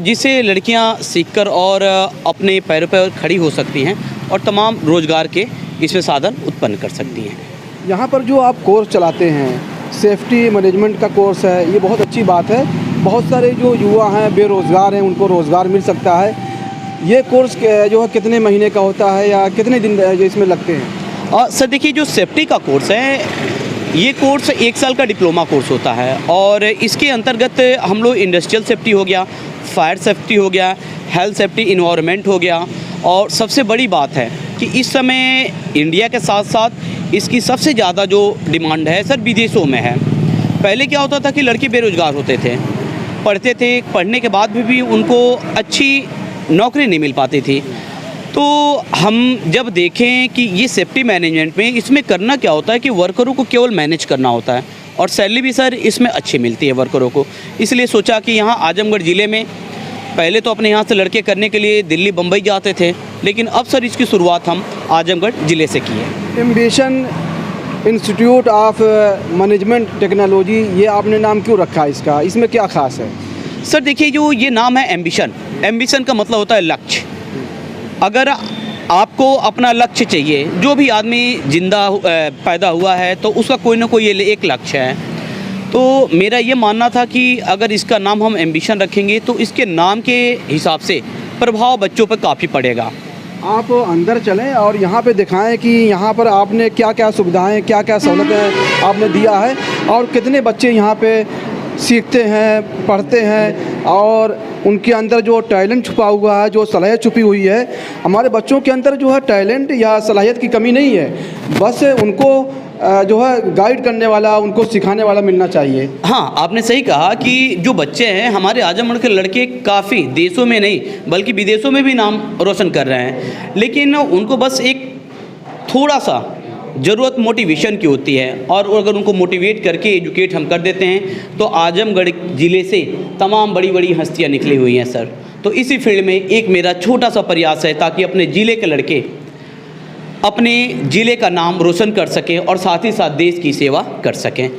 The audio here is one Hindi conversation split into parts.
जिससे लड़कियां सीखकर और अपने पैरों पर खड़ी हो सकती हैं और तमाम रोज़गार के इसमें साधन उत्पन्न कर सकती हैं। यहाँ पर जो आप कोर्स चलाते हैं, सेफ्टी मैनेजमेंट का कोर्स है, ये बहुत अच्छी बात है। बहुत सारे जो युवा हैं बेरोज़गार हैं, उनको रोज़गार मिल सकता है। ये कोर्स जो है कितने महीने का होता है या कितने दिन जो इसमें लगते हैं? सर देखिए, जो सेफ्टी का कोर्स है, ये कोर्स 1 साल का डिप्लोमा कोर्स होता है और इसके अंतर्गत हम लोग इंडस्ट्रियल सेफ्टी हो गया, फायर सेफ्टी हो गया, हेल्थ सेफ्टी, इन्वायरमेंट हो गया, और सबसे बड़ी बात है कि इस समय इंडिया के साथ साथ इसकी सबसे ज़्यादा जो डिमांड है सर विदेशों में है। पहले क्या होता था कि लड़के बेरोज़गार होते थे, पढ़ते थे, पढ़ने के बाद भी उनको अच्छी नौकरी नहीं मिल पाती थी। तो हम जब देखें कि ये सेफ्टी मैनेजमेंट में इसमें करना क्या होता है कि वर्करों को केवल मैनेज करना होता है और सैलरी भी सर इसमें अच्छी मिलती है वर्करों को। इसलिए सोचा कि यहाँ आजमगढ़ ज़िले में पहले तो अपने यहाँ से लड़के करने के लिए दिल्ली बम्बई जाते थे, लेकिन अब सर इसकी शुरुआत हम आजमगढ़ ज़िले से की है। Ambition institute of management technology, ये आपने नाम क्यों रखा है इसका? इसमें क्या ख़ास है? सर देखिए, जो ये नाम है एम्बिशन का मतलब होता है लक्ष्य। अगर आपको अपना लक्ष्य चाहिए, जो भी आदमी जिंदा पैदा हुआ है तो उसका कोई ना कोई एक लक्ष्य है। तो मेरा ये मानना था कि अगर इसका नाम हम एम्बिशन रखेंगे तो इसके नाम के हिसाब से प्रभाव बच्चों पर काफ़ी पड़ेगा। आप अंदर चलें और यहाँ पे दिखाएं कि यहाँ पर आपने क्या क्या सुविधाएं, क्या क्या सहूलतें आपने दिया है और कितने बच्चे यहाँ पे सीखते हैं, पढ़ते हैं और उनके अंदर जो टैलेंट छुपा हुआ है, जो सलाहियत छुपी हुई है। हमारे बच्चों के अंदर जो है टैलेंट या सलाहियत की कमी नहीं है, बस उनको जो है गाइड करने वाला, उनको सिखाने वाला मिलना चाहिए। हाँ, आपने सही कहा कि जो बच्चे हैं हमारे आजमगढ़ के लड़के काफ़ी देशों में नहीं बल्कि विदेशों में भी नाम रोशन कर रहे हैं, लेकिन उनको बस एक थोड़ा सा ज़रूरत मोटिवेशन की होती है और अगर उनको मोटिवेट करके एजुकेट हम कर देते हैं तो आजमगढ़ ज़िले से तमाम बड़ी बड़ी हस्तियाँ निकली हुई हैं सर। तो इसी फील्ड में एक मेरा छोटा सा प्रयास है ताकि अपने ज़िले के लड़के अपने ज़िले का नाम रोशन कर सकें और साथ ही साथ देश की सेवा कर सकें।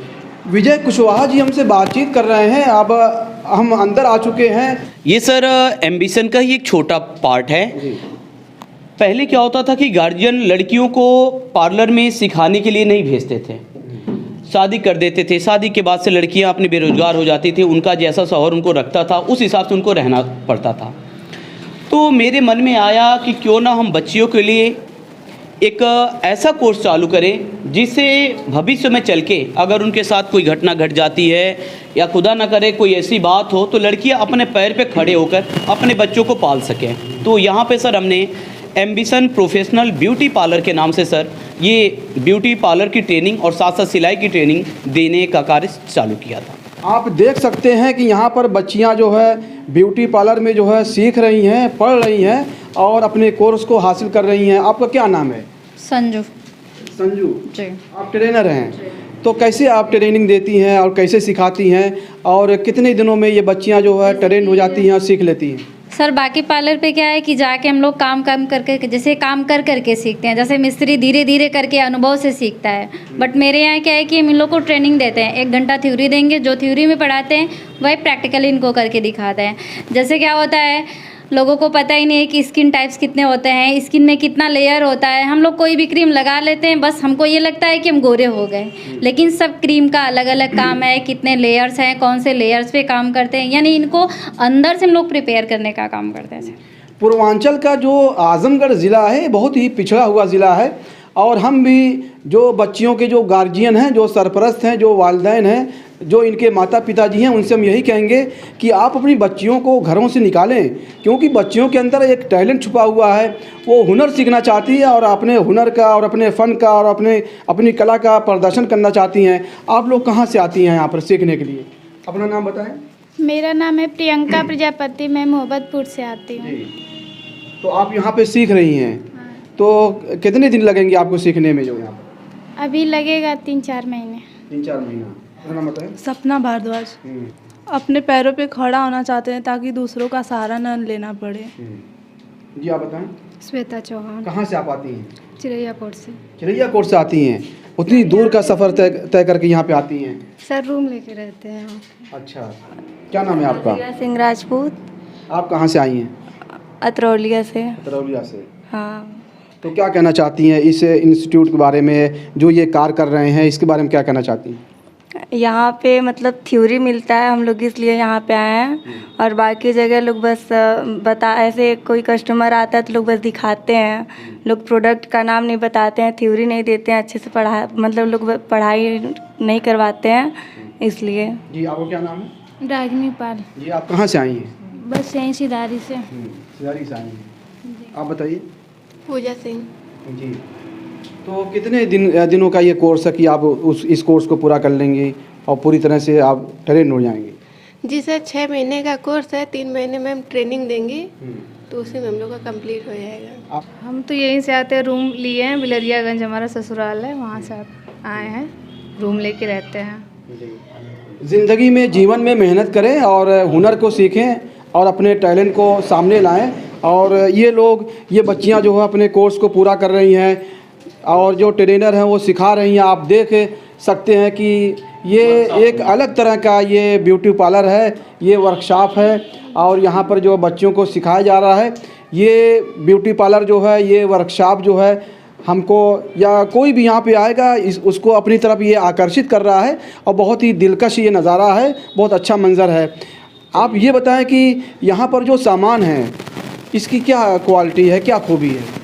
विजय कुशवाहा जी हमसे बातचीत कर रहे हैं, अब हम अंदर आ चुके हैं। ये सर एम्बिशन का ही एक छोटा पार्ट है। पहले क्या होता था कि गार्जियन लड़कियों को पार्लर में सिखाने के लिए नहीं भेजते थे, शादी कर देते थे। शादी के बाद से लड़कियां अपनी बेरोजगार हो जाती थी, उनका जैसा शौहर उनको रखता था उस हिसाब से उनको रहना पड़ता था। तो मेरे मन में आया कि क्यों ना हम बच्चियों के लिए एक ऐसा कोर्स चालू करें जिससे भविष्य में चल के अगर उनके साथ कोई घटना घट जाती है या खुदा ना करे कोई ऐसी बात हो तो लड़कियां अपने पैर पे खड़े होकर अपने बच्चों को पाल सकें। तो यहाँ पे सर हमने एम्बिशन प्रोफेशनल ब्यूटी पार्लर के नाम से सर ये ब्यूटी पार्लर की ट्रेनिंग और साथ साथ सिलाई की ट्रेनिंग देने का कार्य चालू किया था। आप देख सकते हैं कि यहाँ पर बच्चियाँ जो है ब्यूटी पार्लर में जो है सीख रही हैं, पढ़ रही हैं और अपने कोर्स को हासिल कर रही हैं। आपका क्या नाम है? संजू। संजू जी। आप ट्रेनर हैं, तो कैसे आप ट्रेनिंग देती हैं और कैसे सिखाती हैं और कितने दिनों में ये बच्चियाँ जो है ट्रेंड हो जाती हैं और सीख लेती हैं? सर बाकी पार्लर पे क्या है कि जाके हम लोग काम करके जैसे काम करके सीखते हैं, जैसे मिस्त्री धीरे धीरे करके अनुभव से सीखता है। बट मेरे यहाँ क्या है कि हम इन लोग को ट्रेनिंग देते हैं, 1 घंटा थ्योरी देंगे, जो थ्योरी में पढ़ाते हैं वही प्रैक्टिकली इनको करके दिखाते हैं। जैसे क्या होता है, लोगों को पता ही नहीं है कि स्किन टाइप्स कितने होते हैं, स्किन में कितना लेयर होता है। हम लोग कोई भी क्रीम लगा लेते हैं, बस हमको ये लगता है कि हम गोरे हो गए, लेकिन सब क्रीम का अलग अलग काम है, कितने लेयर्स हैं, कौन से लेयर्स पे काम करते हैं, यानी इनको अंदर से हम लोग प्रिपेयर करने का काम करते हैं। पूर्वांचल का जो आजमगढ़ ज़िला है बहुत ही पिछड़ा हुआ ज़िला है और हम भी जो बच्चियों के जो गार्जियन हैं, जो सरपरस्त हैं, जो वालिदैन हैं, जो इनके माता पिताजी हैं, उनसे हम यही कहेंगे कि आप अपनी बच्चियों को घरों से निकालें, क्योंकि बच्चियों के अंदर एक टैलेंट छुपा हुआ है। वो हुनर सीखना चाहती है और अपने हुनर का और अपने फ़न का और अपनी कला का प्रदर्शन करना चाहती हैं। आप लोग कहाँ से आती हैं यहाँ पर सीखने के लिए? अपना नाम बताएं। मेरा नाम है प्रियंका प्रजापति, मैं मोहब्बतपुर से आती हूँ। तो आप यहाँ पे सीख रही हैं, तो कितने दिन लगेंगे आपको सीखने में? जो यहाँ पर अभी लगेगा 3-4 महीने। 3-4 महीना। नाम बताएं। सपना भारद्वाज। अपने पैरों पे खड़ा होना चाहते हैं ताकि दूसरों का सहारा न लेना पड़े। जी आप बताएं। श्वेता चौहान। कहाँ से आप आती हैं? चिरैया कोट से। चिरैया कोट से आती हैं? उतनी दूर का सफ़र तय करके यहाँ पे आती हैं? सर रूम लेके रहते हैं। अच्छा, क्या नाम है आपका? सिंह राजपूत। आप कहाँ से आई हैं? अतरौलिया से। तरौलिया से। हाँ, तो क्या कहना चाहती हैं इस इंस्टीट्यूट के बारे में, जो ये कार्य कर रहे हैं, इसके बारे में क्या कहना चाहती हैं? यहाँ पे मतलब थ्योरी मिलता है, हम लोग इसलिए यहाँ पे आए हैं। और बाकी जगह लोग बस ऐसे कोई कस्टमर आता है तो लोग बस दिखाते हैं, लोग प्रोडक्ट का नाम नहीं बताते हैं, थ्योरी नहीं देते हैं अच्छे से, मतलब लोग पढ़ाई नहीं करवाते हैं, इसलिए। जी, आपको क्या नाम है? रागिनी पाल। जी, आप कहाँ से आई हैं? बस यहीं सिदारी से। सिदारी से आई हैं। आप बताइए। पूजा सिंह। जी, तो कितने दिनों का ये कोर्स है कि आप इस कोर्स को पूरा कर लेंगे और पूरी तरह से आप ट्रेन हो जाएंगे? जी सर, 6 महीने का कोर्स है, 3 महीने में हम ट्रेनिंग देंगे, तो उसी में हम लोग का कंप्लीट हो जाएगा। हम तो यहीं से आते हैं, रूम लिए हैं, बिलरियागंज हमारा ससुराल है, वहाँ से आए हैं, रूम लेके रहते हैं। ज़िंदगी में, जीवन में मेहनत करें और हुनर को सीखें और अपने टैलेंट को सामने लाएं। और ये लोग, ये बच्चियां जो है अपने कोर्स को पूरा कर रही हैं और जो ट्रेनर हैं वो सिखा रही हैं। आप देख सकते हैं कि ये एक अलग तरह का ये ब्यूटी पार्लर है, ये वर्कशॉप है और यहाँ पर जो बच्चों को सिखाया जा रहा है। ये ब्यूटी पार्लर जो है, ये वर्कशॉप जो है, हमको या कोई भी यहाँ पे आएगा उसको अपनी तरफ ये आकर्षित कर रहा है और बहुत ही दिलकश ये नज़ारा है, बहुत अच्छा मंज़र है। आप ये बताएं कि यहाँ पर जो सामान है इसकी क्या क्वालिटी है, क्या खूबी है?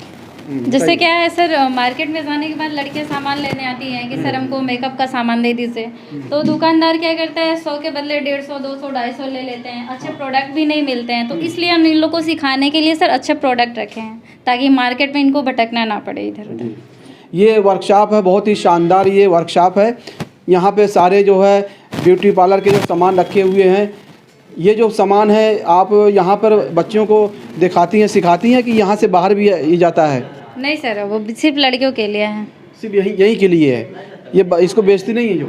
जैसे क्या है सर, मार्केट में जाने के बाद लड़कियां सामान लेने आती हैं कि सर हमको मेकअप का सामान दे दीजिए, तो दुकानदार क्या करता है 100 के बदले 150, 200, 250 ले लेते हैं। अच्छे प्रोडक्ट भी नहीं मिलते हैं, तो इसलिए हम इन लोग को सिखाने के लिए सर अच्छे प्रोडक्ट रखे हैं ताकि मार्केट में इनको भटकना ना पड़े इधर उधर। ये वर्कशॉप है, बहुत ही शानदार ये वर्कशॉप है। यहाँ पे सारे जो है ब्यूटी पार्लर के जो सामान रखे हुए हैं, ये जो सामान है आप यहाँ पर बच्चों को दिखाती हैं, सिखाती हैं कि यहाँ से बाहर भी ये जाता है? नहीं सर, वो सिर्फ लड़कियों के लिए है, सिर्फ यहीं के लिए है, ये इसको बेचती नहीं है? जो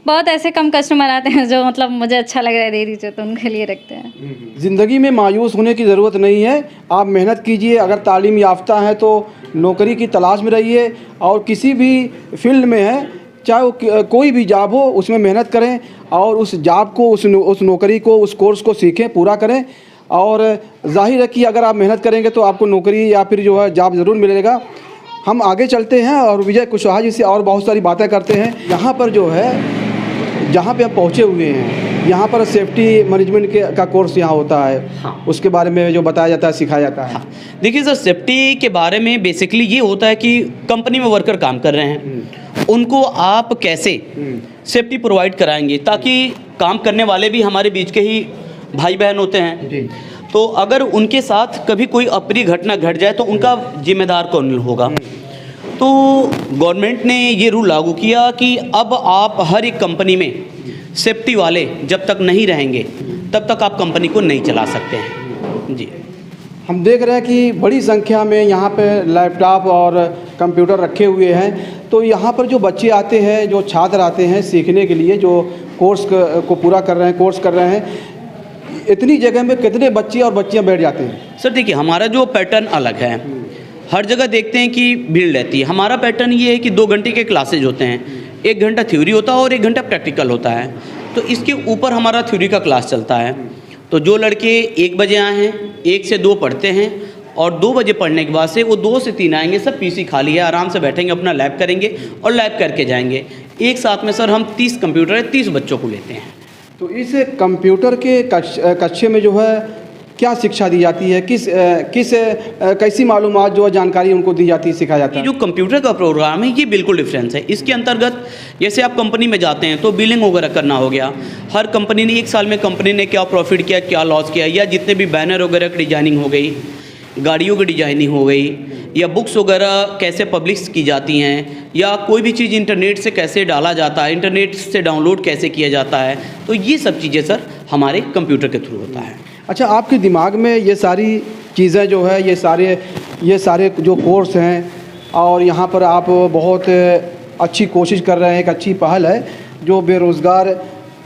बहुत ऐसे कम कस्टमर आते हैं जो मतलब मुझे अच्छा लग रहा है दे दीजिए, तो उनके लिए रखते हैं। ज़िंदगी में मायूस होने की ज़रूरत नहीं है, आप मेहनत कीजिए। अगर तालीम याफ्ता है तो नौकरी की तलाश में रहिए और किसी भी फील्ड में है, चाहे वो कोई भी जॉब हो, उसमें मेहनत करें और उस जॉब को, उस नौकरी को, उस कोर्स को सीखें, पूरा करें। और जाहिर है कि अगर आप मेहनत करेंगे तो आपको नौकरी या फिर जो है जॉब ज़रूर मिलेगा। हम आगे चलते हैं और विजय कुशवाहा जी से और बहुत सारी बातें करते हैं। यहाँ पर जो है, जहाँ पे हम पहुँचे हुए हैं, यहाँ पर सेफ्टी मैनेजमेंट का कोर्स यहाँ होता है। हाँ। उसके बारे में जो बताया जाता है, सिखाया जाता है। हाँ। देखिए सर, सेफ्टी के बारे में बेसिकली ये होता है कि कंपनी में वर्कर काम कर रहे हैं, उनको आप कैसे सेफ्टी प्रोवाइड कराएंगे, ताकि काम करने वाले भी हमारे बीच के ही भाई बहन होते हैं। तो अगर उनके साथ कभी कोई अप्रिय घटना घट जाए तो उनका जिम्मेदार कौन होगा? तो गवर्नमेंट ने ये रूल लागू किया कि अब आप हर एक कंपनी में सेफ्टी वाले जब तक नहीं रहेंगे तब तक आप कंपनी को नहीं चला सकते हैं। जी, हम देख रहे हैं कि बड़ी संख्या में यहाँ पे लैपटॉप और कंप्यूटर रखे हुए हैं। तो यहाँ पर जो बच्चे आते हैं, जो छात्र आते हैं सीखने के लिए, जो कोर्स को पूरा कर रहे हैं, कोर्स कर रहे हैं, इतनी जगह में कितने बच्चे और बच्चियाँ बैठ जाते हैं? सर देखिए, हमारा जो पैटर्न अलग है, हर जगह देखते हैं कि भीड़ रहती है। हमारा पैटर्न ये है कि 2 घंटे के क्लासेज होते हैं, 1 घंटा थ्योरी होता है और 1 घंटा प्रैक्टिकल होता है। तो इसके ऊपर हमारा थ्योरी का क्लास चलता है। तो जो लड़के 1 बजे आए हैं, 1 से 2 पढ़ते हैं और 2 बजे पढ़ने के बाद से वो 2 से 3 आएंगे, सब पीसी खाली है, आराम से बैठेंगे, अपना लैब करेंगे और लैब करके जाएंगे। एक साथ में सर हम 30 कंप्यूटर है, 30 बच्चों को लेते हैं। तो इस कंप्यूटर के कक्षा में जो है क्या शिक्षा दी जाती है? कैसी मालूमात जो है, जानकारी उनको दी जाती है, सिखाया जाता है? जो कंप्यूटर का प्रोग्राम है ये बिल्कुल डिफरेंस है। इसके अंतर्गत जैसे आप कंपनी में जाते हैं तो बिलिंग वगैरह करना हो गया। हर कंपनी ने 1 साल में कंपनी ने क्या प्रॉफिट किया, क्या लॉस किया, या जितने भी बैनर वगैरह की डिजाइनिंग हो गई, गाड़ियों की डिजाइनिंग हो गई, या बुक्स वगैरह कैसे पब्लिश की जाती हैं, या कोई भी चीज़ इंटरनेट से कैसे डाला जाता है, इंटरनेट से डाउनलोड कैसे किया जाता है, तो ये सब चीज़ें सर हमारे कंप्यूटर के थ्रू होता है। अच्छा, आपके दिमाग में ये सारी चीज़ें जो है, ये सारे जो कोर्स हैं, और यहाँ पर आप बहुत अच्छी कोशिश कर रहे हैं, एक अच्छी पहल है। जो बेरोज़गार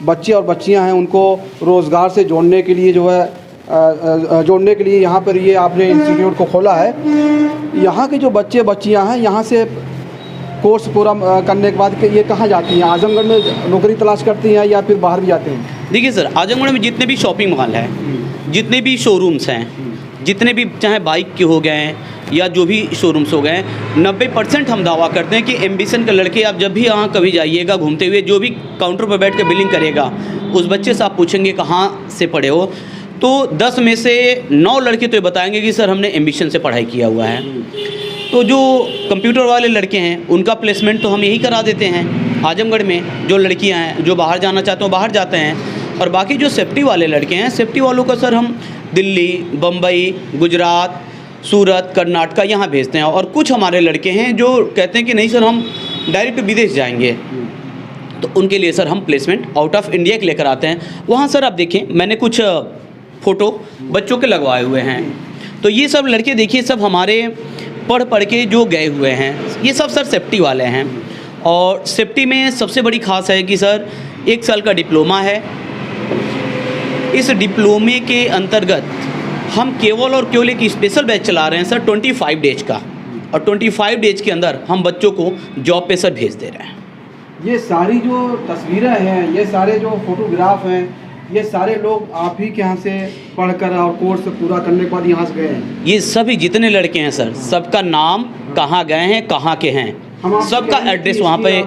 बच्चे और बच्चियाँ हैं उनको रोज़गार से जोड़ने के लिए जो है यहाँ पर ये आपने इंस्टीट्यूट को खोला है। यहाँ के जो बच्चे बच्चियाँ हैं, यहाँ से कोर्स पूरा करने के बाद ये कहाँ जाती हैं? आजमगढ़ में नौकरी तलाश करती हैं या फिर बाहर भी जाते हैं? देखिए सर, आजमगढ़ में जितने भी शॉपिंग मॉल है, जितने भी शोरूम्स हैं, जितने भी चाहे बाइक के हो गए हैं या जो भी शोरूम्स हो गए हैं, 90% हम दावा करते हैं कि एम्बिशन के लड़के आप जब भी यहाँ कभी जाइएगा घूमते हुए, जो भी काउंटर पर बैठ के बिलिंग करेगा उस बच्चे से आप पूछेंगे कहाँ से पढ़े हो, तो 10 में से 9 लड़के तो ये बताएंगे कि सर हमने एम्बिशन से पढ़ाई किया हुआ है। तो जो कंप्यूटर वाले लड़के हैं उनका प्लेसमेंट तो हम यही करा देते हैं आजमगढ़ में। जो लड़कियां हैं जो बाहर जाना चाहते हो बाहर जाते हैं, और बाकी जो सेफ्टी वाले लड़के हैं, सेफ्टी वालों का सर हम दिल्ली, बम्बई, गुजरात, सूरत, कर्नाटका यहाँ भेजते हैं। और कुछ हमारे लड़के हैं जो कहते हैं कि नहीं सर हम डायरेक्ट विदेश जाएंगे, तो उनके लिए सर हम प्लेसमेंट आउट ऑफ इंडिया के लेकर आते हैं। वहाँ सर आप देखें मैंने कुछ फ़ोटो बच्चों के लगवाए हुए हैं, तो ये सब लड़के देखिए सब हमारे पढ़ के जो गए हुए हैं, ये सब सर सेफ्टी वाले हैं। और सेफ्टी में सबसे बड़ी खास है कि सर 1 साल का डिप्लोमा है। इस डिप्लोमे के अंतर्गत हम केवल और केवल एक स्पेशल बैच चला रहे हैं सर 25 डेज का, और 25 डेज के अंदर हम बच्चों को जॉब पे सर भेज दे रहे हैं। ये सारी जो तस्वीरें हैं, ये सारे जो फोटोग्राफ हैं, ये सारे लोग आप ही के यहाँ से पढ़कर और कोर्स पूरा करने के बाद यहाँ से गए हैं? ये सभी जितने लड़के हैं सर, सबका नाम, कहाँ गए हैं, कहाँ के हैं, सबका एड्रेस वहाँ पे,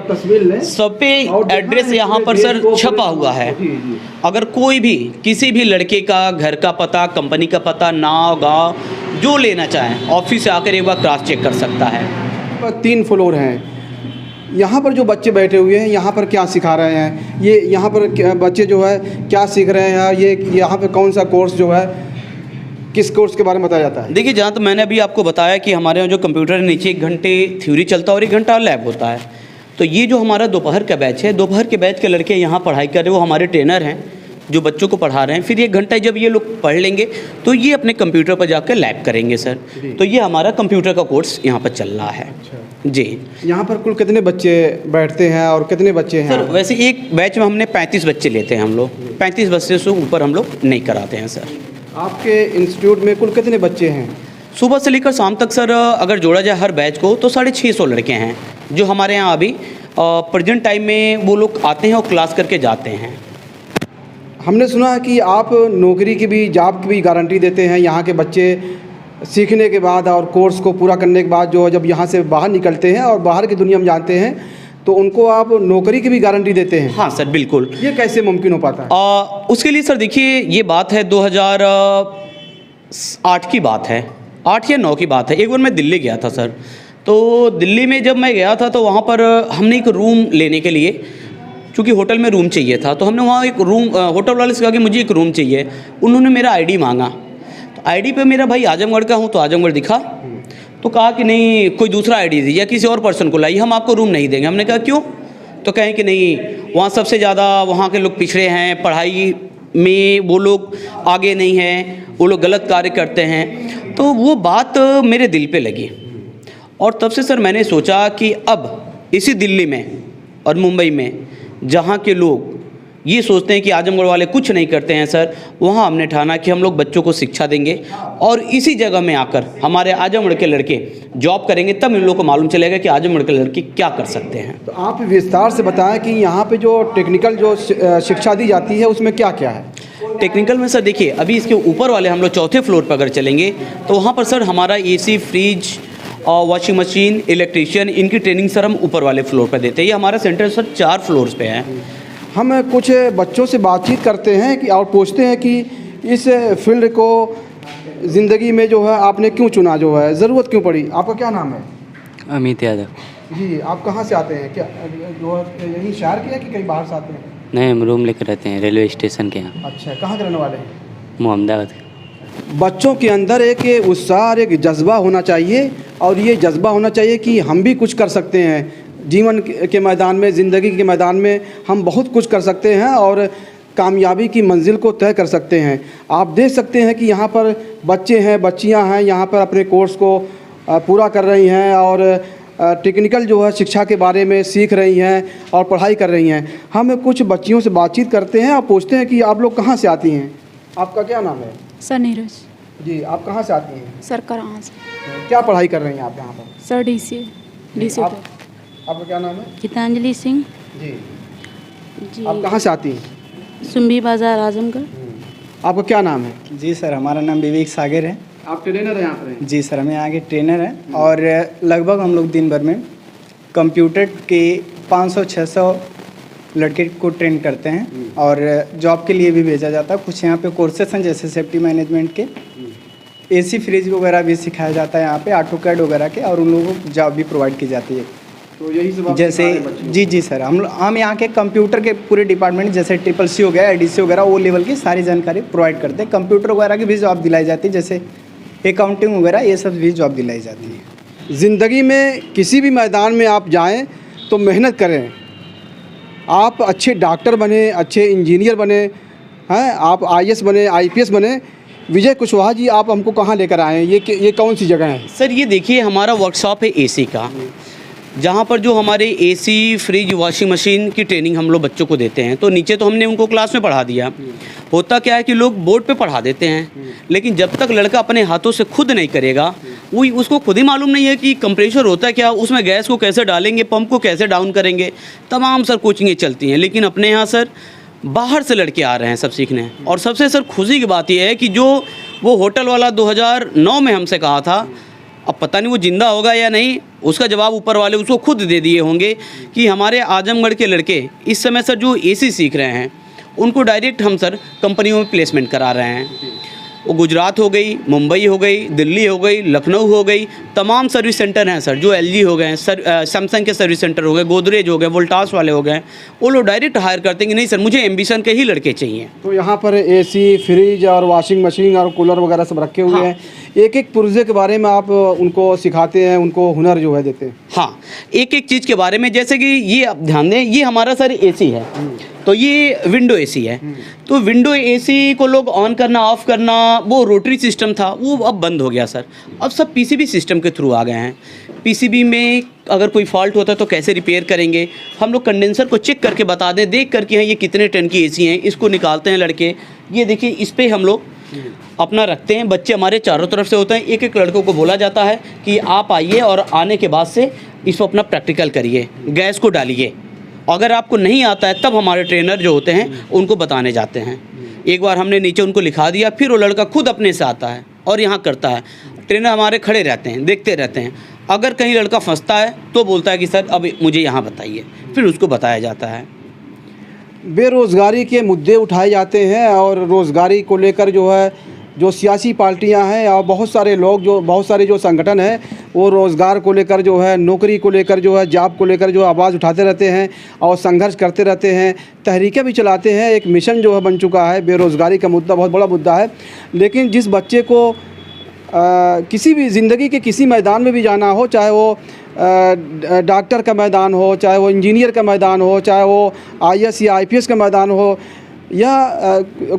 सब पे एड्रेस यहाँ पर सर छपा हुआ है। अगर कोई भी किसी भी लड़के का घर का पता, कंपनी का पता, नाव गाँव जो लेना चाहें, ऑफिस से आकर एक बार क्रॉस चेक कर सकता है। 3 फ्लोर हैं। यहाँ पर जो बच्चे बैठे हुए हैं, यहाँ पर क्या सिखा रहे हैं? ये यहाँ पर बच्चे जो है क्या सीख रहे हैं? ये यहाँ पर कौन सा कोर्स जो है, किस कोर्स के बारे में बताया जाता है? देखिए जहाँ तक मैंने अभी आपको बताया कि हमारे यहाँ जो कंप्यूटर है नीचे 1 घंटे थ्योरी चलता है और 1 घंटा लैब होता है। तो ये जो हमारा दोपहर का बैच है, दोपहर के बैच के लड़के यहाँ पढ़ाई कर रहे हैं, वो हमारे ट्रेनर हैं जो बच्चों को पढ़ा रहे हैं। फिर 1 घंटा जब ये लोग पढ़ लेंगे तो ये अपने कंप्यूटर पर जाकर लैब करेंगे सर। तो ये हमारा कंप्यूटर का कोर्स यहाँ पर चल रहा है जी। यहाँ पर कुल कितने बच्चे बैठते हैं और कितने बच्चे हैं? सर वैसे एक बैच में हमने 35 बच्चे लेते हैं हम लोग, 35 बच्चे से ऊपर हम लोग नहीं कराते हैं सर। आपके इंस्टीट्यूट में कुल कितने बच्चे हैं? सुबह से लेकर शाम तक सर अगर जोड़ा जाए हर बैच को तो 650 लड़के हैं जो हमारे यहाँ अभी प्रेजेंट टाइम में वो लोग आते हैं और क्लास करके जाते हैं। हमने सुना है कि आप नौकरी की भी, जॉब की भी गारंटी देते हैं। यहाँ के बच्चे सीखने के बाद और कोर्स को पूरा करने के बाद जो जब यहाँ से बाहर निकलते हैं और बाहर की दुनिया में जानते हैं तो उनको आप नौकरी की भी गारंटी देते हैं? हाँ सर बिल्कुल। ये कैसे मुमकिन हो पाता है? उसके लिए सर देखिए ये बात है 2008 की बात है, 8 या 9 की बात है। एक बार मैं दिल्ली गया था सर, तो दिल्ली में जब मैं गया था तो वहाँ पर हमने एक रूम लेने के लिए, चूँकि होटल में रूम चाहिए था, तो हमने वहाँ एक रूम, होटल वाले से कहा कि मुझे एक रूम चाहिए। उन्होंने मेरा आईडी मांगा, तो आईडी पे मेरा भाई आजमगढ़ का हूँ तो आजमगढ़ दिखा, तो कहा कि नहीं कोई दूसरा आईडी दीजिए या किसी और पर्सन को लाइए, हम आपको रूम नहीं देंगे। हमने कहा क्यों? तो कहें कि नहीं वहाँ सबसे ज़्यादा वहाँ के लोग पिछड़े हैं, पढ़ाई में वो लोग आगे नहीं हैं, वो लोग गलत कार्य करते हैं। तो वो बात मेरे दिल पे लगी और तब से सर मैंने सोचा कि अब इसी दिल्ली में और मुंबई में जहाँ के लोग ये सोचते हैं कि आजमगढ़ वाले कुछ नहीं करते हैं सर, वहाँ हमने ठाना कि हम लोग बच्चों को शिक्षा देंगे और इसी जगह में आकर हमारे आजमगढ़ के लड़के जॉब करेंगे, तब इन लोगों को मालूम चलेगा कि आजमगढ़ के लड़के क्या कर सकते हैं। तो आप विस्तार से बताएं कि यहाँ पे जो टेक्निकल जो शिक्षा दी जाती है उसमें क्या क्या है? टेक्निकल में सर देखिए अभी इसके ऊपर वाले हम लोग 4थे फ्लोर पर अगर चलेंगे तो वहाँ पर सर हमारा AC, फ्रिज और वॉशिंग मशीन, इलेक्ट्रीशियन, इनकी ट्रेनिंग सर हम ऊपर वाले फ्लोर पर देते हैं। ये हमारा सेंटर सर 4 फ्लोर्स पे है। हम कुछ बच्चों से बातचीत करते हैं कि और पूछते हैं कि इस फील्ड को ज़िंदगी में जो है आपने क्यों चुना, जो है ज़रूरत क्यों पड़ी? आपका क्या नाम है? अमित यादव। जी, आप कहाँ से आते हैं? क्या जो यही शहर के हैं कि कहीं बाहर से आते हैं? नहीं, हम रूम लेकर रहते हैं रेलवे स्टेशन के यहाँ। अच्छा, कहाँ के रहने वाले हैं? मोहम्मदाबाद। बच्चों के अंदर एक उत्साह, एक जज्बा होना चाहिए और ये जज्बा होना चाहिए कि हम भी कुछ कर सकते हैं जीवन के मैदान में, ज़िंदगी के मैदान में हम बहुत कुछ कर सकते हैं और कामयाबी की मंजिल को तय कर सकते हैं। आप देख सकते हैं कि यहाँ पर बच्चे हैं, बच्चियाँ हैं, यहाँ पर अपने कोर्स को पूरा कर रही हैं और टेक्निकल जो है शिक्षा के बारे में सीख रही हैं और पढ़ाई कर रही हैं। हम कुछ बच्चियों से बातचीत करते हैं और पूछते हैं कि आप लोग कहाँ से आती हैं? आपका क्या नाम है? सर नीरज। जी, आप कहाँ से आती हैं? सर कहाँ से? क्या पढ़ाई कर रही हैं आप यहाँ पर? Sir DC. आपका क्या नाम है? गीतांजलि सिंह जी। जी। आप कहाँ से आती हैं? सुम्बी बाज़ार आजमगढ़। आपका क्या नाम है? जी सर, हमारा नाम विवेक सागर है। आप ट्रेनर हैं यहाँ पर? जी सर, हम यहाँ के ट्रेनर हैं और लगभग हम लोग दिन भर में कंप्यूटर के 500-600 लड़के को ट्रेन करते हैं और जॉब के लिए भी भेजा जाता है। कुछ यहाँ पे कोर्सेस हैं जैसे सेफ्टी मैनेजमेंट के, एसी फ्रिज वगैरह भी सिखाया जाता है यहाँ पे, ऑटो कैड वगैरह के, और उन लोगों को जॉब भी प्रोवाइड की जाती है। तो यही सब आप जैसे सिखा रहे हैं बच्चों को? जी सर, हम यहाँ के कंप्यूटर के पूरे डिपार्टमेंट जैसे CCC हो गया, ADC वगैरह, वो लेवल की सारी जानकारी प्रोवाइड करते हैं। कंप्यूटर वगैरह की भी जॉब दिलाई जाती है, जैसे अकाउंटिंग वगैरह, ये सब भी जॉब दिलाई जाती है। ज़िंदगी में किसी भी मैदान में आप जाएं तो मेहनत करें। आप अच्छे डॉक्टर बने, अच्छे इंजीनियर बने, हैं आप IAS बने, IPS बने। विजय कुशवाहा जी, आप हमको कहाँ लेकर आए हैं? ये कौन सी जगह है? सर ये देखिए, हमारा वर्कशॉप है एसी का, जहाँ पर जो हमारे एसी, फ्रिज, वॉशिंग मशीन की ट्रेनिंग हम लोग बच्चों को देते हैं। तो नीचे तो हमने उनको क्लास में पढ़ा दिया। होता क्या है कि लोग बोर्ड पे पढ़ा देते हैं, लेकिन जब तक लड़का अपने हाथों से खुद नहीं करेगा, वो उसको खुद ही मालूम नहीं है कि कंप्रेशर होता है क्या, उसमें गैस को कैसे डालेंगे, पंप को कैसे डाउन करेंगे। तमाम सर कोचिंगें चलती हैं, लेकिन अपने यहाँ सर बाहर से लड़के आ रहे हैं सब सीखने। और सबसे सर खुशी की बात यह है कि जो वो होटल वाला 2009 में हमसे कहा था, अब पता नहीं वो जिंदा होगा या नहीं, उसका जवाब ऊपर वाले उसको खुद दे दिए होंगे कि हमारे आजमगढ़ के लड़के इस समय सर जो एसी सीख रहे हैं, उनको डायरेक्ट हम सर कंपनियों में प्लेसमेंट करा रहे हैं। वो गुजरात हो गई, मुंबई हो गई, दिल्ली हो गई, लखनऊ हो गई, तमाम सर्विस सेंटर हैं सर, जो LG हो गए, सैमसंग के सर्विस सेंटर हो गए, गोदरेज हो गए, वोल्टास वाले हो गए, वो लोग डायरेक्ट हायर करते हैं कि नहीं सर, मुझे एम्बिशन के ही लड़के चाहिए। तो यहाँ पर AC, फ्रिज और वॉशिंग मशीन और कूलर वगैरह सब रखे हुए हैं। एक एक पुर्जे के बारे में आप उनको सिखाते हैं, उनको हुनर जो है देते हैं? हाँ, एक एक चीज़ के बारे में, जैसे कि ये आप ध्यान दें, ये हमारा सर AC है, तो ये विंडो AC है। तो विंडो AC को लोग ऑन करना, ऑफ करना, वो रोटरी सिस्टम था, वो अब बंद हो गया सर। अब सब PCB सिस्टम के थ्रू आ गए हैं। PCB में अगर कोई फॉल्ट होता है तो कैसे रिपेयर करेंगे, हम लोग कंडेंसर को चेक करके बता दें, देख करके हैं ये कितने टन की AC हैं, इसको निकालते हैं लड़के। ये देखिए, इस पर हम लोग अपना रखते हैं। बच्चे हमारे चारों तरफ से होते हैं, एक एक लड़कों को बोला जाता है कि आप आइए और आने के बाद से इसको अपना प्रैक्टिकल करिए, गैस को डालिए। अगर आपको नहीं आता है तब हमारे ट्रेनर जो होते हैं उनको बताने जाते हैं। एक बार हमने नीचे उनको लिखा दिया, फिर वो लड़का खुद अपने से आता है और यहाँ करता है। ट्रेनर हमारे खड़े रहते हैं, देखते रहते हैं। अगर कहीं लड़का फंसता है तो बोलता है कि सर अब मुझे यहाँ बताइए, फिर उसको बताया जाता है। बेरोज़गारी के मुद्दे उठाए जाते हैं और रोज़गारी को लेकर जो है, जो सियासी पार्टियां हैं और बहुत सारे लोग, जो बहुत सारे जो संगठन हैं, वो रोज़गार को लेकर जो है, नौकरी को लेकर जो है, जॉब को लेकर जो आवाज़ उठाते रहते हैं और संघर्ष करते रहते हैं, तहरीकें भी चलाते हैं। एक मिशन जो है बन चुका है। बेरोज़गारी का मुद्दा बहुत बड़ा मुद्दा है, लेकिन जिस बच्चे को किसी भी ज़िंदगी के किसी मैदान में भी जाना हो, चाहे वो डॉक्टर का मैदान हो, चाहे वो इंजीनियर का मैदान हो, चाहे वो IAS या IPS का मैदान हो, या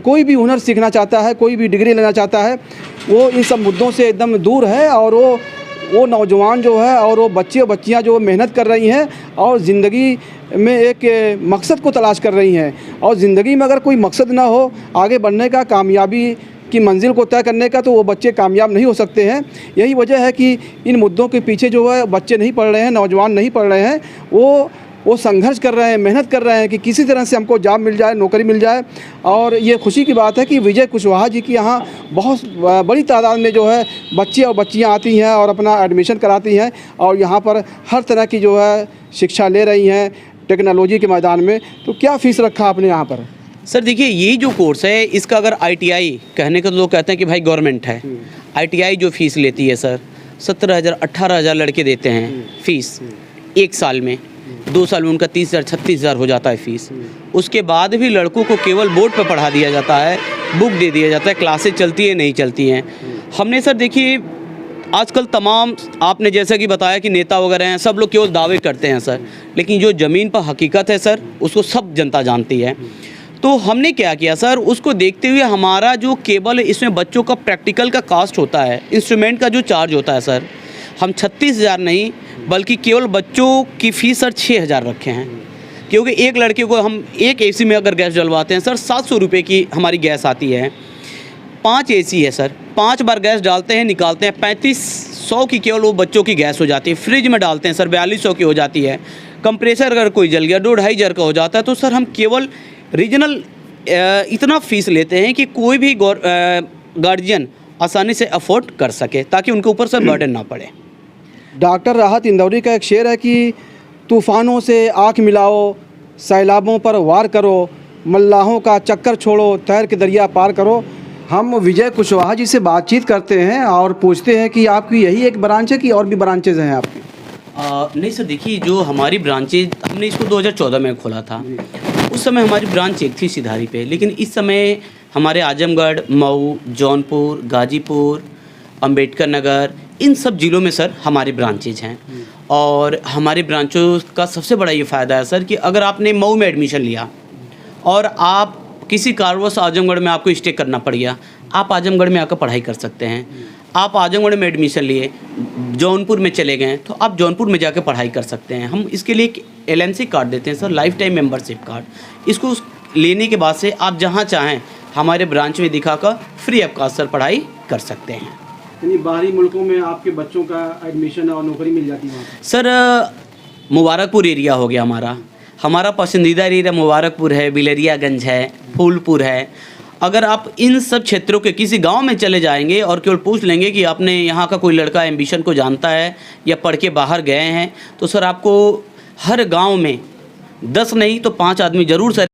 कोई भी हुनर सीखना चाहता है, कोई भी डिग्री लेना चाहता है, वो इन सब मुद्दों से एकदम दूर है। और वो नौजवान जो है और वो बच्चे और बच्चियाँ जो मेहनत कर रही हैं और ज़िंदगी में एक मकसद को तलाश कर रही हैं। और ज़िंदगी में अगर कोई मकसद ना हो आगे बढ़ने का, कामयाबी की मंजिल को तय करने का, तो वो बच्चे कामयाब नहीं हो सकते हैं। यही वजह है कि इन मुद्दों के पीछे जो है बच्चे नहीं पढ़ रहे हैं, नौजवान नहीं पढ़ रहे हैं, वो संघर्ष कर रहे हैं, मेहनत कर रहे हैं कि किसी तरह से हमको जॉब मिल जाए, नौकरी मिल जाए। और ये खुशी की बात है कि विजय कुशवाहा जी की यहाँ बहुत बड़ी तादाद में जो है बच्चे और बच्चियाँ आती हैं और अपना एडमिशन कराती हैं और यहाँ पर हर तरह की जो है शिक्षा ले रही हैं टेक्नोलॉजी के मैदान में। तो क्या फ़ीस रखा आपने यहाँ पर? सर देखिए, ये जो कोर्स है इसका अगर ITI कहने का तो लोग कहते हैं कि भाई गवर्नमेंट है। ITI जो फ़ीस लेती है सर 17,000 18,000 लड़के देते हैं फ़ीस एक साल में। 2 साल में उनका 30,000 36,000 हो जाता है फ़ीस। उसके बाद भी लड़कों को केवल बोर्ड पर पढ़ा दिया जाता है, बुक दे दिया जाता है, क्लासेज चलती है नहीं चलती हैं। हमने सर देखिए आजकल तमाम, आपने जैसा कि बताया कि नेता वगैरह हैं, सब लोग केवल दावे करते हैं सर, लेकिन जो ज़मीन पर हकीकत है सर उसको सब जनता जानती है। तो हमने क्या किया सर, उसको देखते हुए हमारा जो केवल इसमें बच्चों का प्रैक्टिकल का कास्ट होता है, इंस्ट्रूमेंट का जो चार्ज होता है सर, हम 36,000 नहीं बल्कि केवल बच्चों की फ़ीस सर 6,000 रखे हैं। क्योंकि एक लड़के को हम एक AC में अगर गैस डलवाते हैं सर 700 रुपये की हमारी गैस आती है। 5 AC है सर, 5 बार गैस डालते हैं निकालते हैं, 3500 की केवल वो बच्चों की गैस हो जाती है। फ्रिज में डालते हैं सर 4200 की हो जाती है। कंप्रेसर अगर कोई जल गया 2-2.5 हज़ार का हो जाता है। तो सर हम केवल रीजनल इतना फीस लेते हैं कि कोई भी गार्जियन आसानी से अफोर्ड कर सके, ताकि उनके ऊपर से बर्डन ना पड़े। डॉक्टर राहत इंदौरी का एक शेर है कि तूफ़ानों से आँख मिलाओ, सैलाबों पर वार करो, मल्लाहों का चक्कर छोड़ो, तैर के दरिया पार करो। हम विजय कुशवाहा जी से बातचीत करते हैं और पूछते हैं कि आपकी यही एक ब्रांच है कि और भी ब्रांचेज हैं आपकी? नहीं सर, देखिए जो हमारी ब्रांचेज, हमने इसको 2014 में खोला था। उस समय हमारी ब्रांच एक थी सिधारी पे, लेकिन इस समय हमारे आजमगढ़, मऊ, जौनपुर, गाजीपुर, अंबेडकर नगर, इन सब ज़िलों में सर हमारी ब्रांचेज हैं। और हमारी ब्रांचों का सबसे बड़ा ये फ़ायदा है सर कि अगर आपने मऊ में एडमिशन लिया और आप किसी कारणवश आजमगढ़ में आपको स्टे करना पड़ गया, आप आजमगढ़ में आकर पढ़ाई कर सकते हैं। आप आजमगढ़ में एडमिशन लिए, जौनपुर में चले गए, तो आप जौनपुर में जाकर पढ़ाई कर सकते हैं। हम इसके लिए एक LMC कार्ड देते हैं sir, life time membership card. इसको लेने के बाद से आप जहाँ चाहें हमारे ब्रांच में दिखाकर फ्री ऑफ कॉस्ट सर पढ़ाई कर सकते हैं। यानी बाहरी मुल्कों में आपके बच्चों का एडमिशन और नौकरी मिल जाती है वहाँ पे? सर मुबारकपुर एरिया हो गया हमारा पसंदीदा एरिया मुबारकपुर है, बिलरियागंज है, फूलपुर है। अगर आप इन सब क्षेत्रों के किसी गांव में चले जाएंगे और केवल पूछ लेंगे कि आपने यहाँ का कोई लड़का एम्बिशन को जानता है या पढ़ के बाहर गए हैं, तो सर आपको हर गांव में 10 नहीं तो 5 आदमी ज़रूर सर